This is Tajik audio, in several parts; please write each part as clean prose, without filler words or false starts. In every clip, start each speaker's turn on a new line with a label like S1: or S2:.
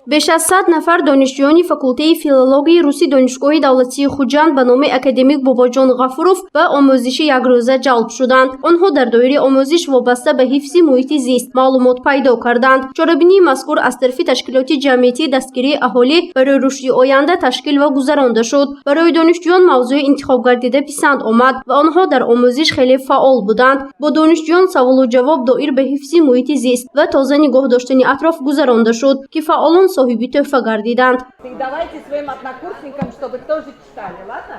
S1: بیش از 100 نفر دانشجویان فاکولته فیلولوژی روسی دانشگاه دولتی خوجند به نام اکادمیک باباجان غفوروف به آموزش یک روزه جلب شدند. آنها در دوره آموزش وابسته به حفظ محیط زیست معلومات پیدا کردند. چاره‌بینی مذکور از طرف تشکیلات جمعیتی دستگیری اهالی برای رشد آینده تشکیل و گذرانده شد. برای دانشجویان موضوع انتخاب گردیده پسند آمد و آنها در آموزش خیلی فعال بودند. با دانشجویان سوال و جواب دایر به حفظ محیط زیست و تازه نگاه داشتن اطراف گذرانده شد که فعالان صاحب تحفه گردیدند.
S2: Давайте своим однокурсникам, чтобы тоже читали, ладно?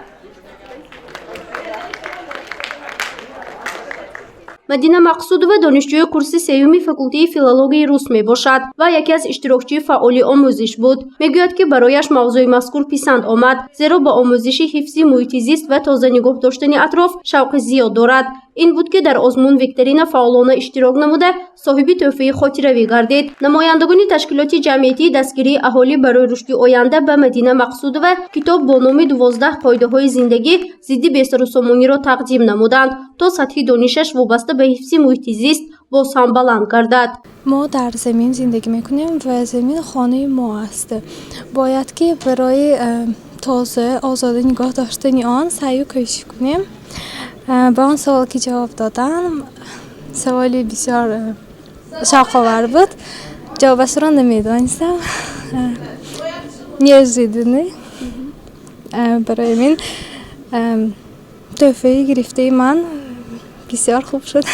S1: مدینه مقصودова دانشجوی کورس سوم فاکولته فیلولوژی روس می باشد و یکی از اشتراکچی فعال آموزش بود. میگوید که برایش موضوع مذکور پسند آمد زیرا با آموزش حفظ محیط زیست و تازه نگاه داشتن اطراف شوق زیاد دارد. این بود که در آزمون ویکتورین فعالانه اشتراک نموده صاحب تحفه خاطره‌ای گردید. نمایندگان تشکیلات جمعیتی دستگیری اهالی برای رشد آینده به مدینه مقصودова کتاب با نام 12 قاعده‌های زندگی ضد بسترسامانی را تقدیم نمودند تا سطح دانشش وابسته به حفظ محیط زیست باز هم بلند گردد.
S3: ما در زمین زندگی میکنیم و زمین خانه ما است. باید که برای تازه آزاد نگاه داشتن آن سعی و کوشش کنیم. با آن سوال که جواب دادم سوالی بسیار شوق‌آور بود. جوابش را نمیدانستم. نیازیدنی برای من تحفه گرفته من بسیار خوب شد.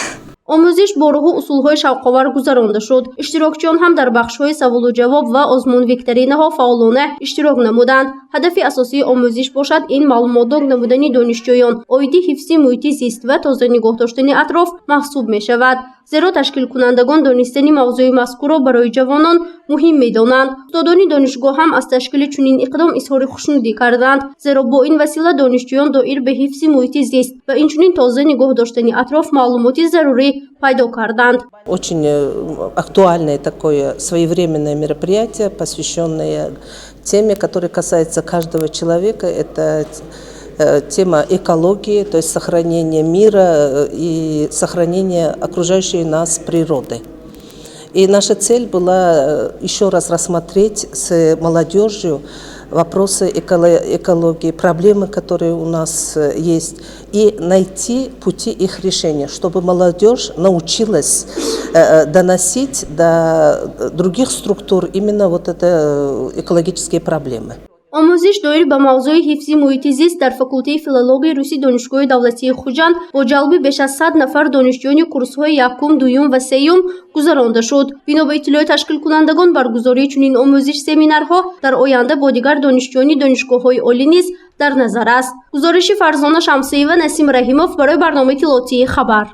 S1: آموزش با راه و اصولهای شوق‌آور گذرانده شد. اشتراکچیان هم در بخش‌های سوال و جواب و آزمون ویکتورین‌ها فعالانه اشتراک نمودند. هدف اساسی آموزش باشد این معلومات نمودن دانشجویان آیدی حفظ محیط زیست و تازه نگاه داشتن اطراف محسوب می‌شود. زیرا تشکیل کنندگان دانستن موضوع مذکور را برای جوانان مهم می‌دانند. استادان دانشگاه هم از تشکیل چنین اقدام اظهار خوشنودی کردند زیرا با این وسیله دانشجویان دایر به حفظ محیط زیست و اینچنین تازه نگاه داشتن اطراف معلومات ضروری پیدا کردند.
S4: Очень актуальное такое своевременное мероприятие, посвященное теме, которая касается каждого человека. Это тема экологии, то есть сохранения мира и сохранения окружающей нас природы. И наша цель была еще раз рассмотреть с молодежью вопросы экологии, проблемы, которые у нас есть, и найти пути их решения, чтобы молодежь научилась доносить до других структур именно вот это экологические проблемы.
S1: آموزش دایر به موضوع حفظ محیط زیست در فاکولته فیلولوژی روسی دانشگاه دولتی خوجند با جلب بیش از 100 نفر دانشجویان کورس‌های یکم، دوم و سوم گذرانده شد. بنا به اطلاع تشکیل کنندگان برگزاری چنین آموزش سمینارها در آینده با دیگر دانشجویان دانشگاه‌های عالی نیز در نظر است. گزارش فرزانه شمسی و نسیم رحیموف برای برنامه اطلاعاتی خبر.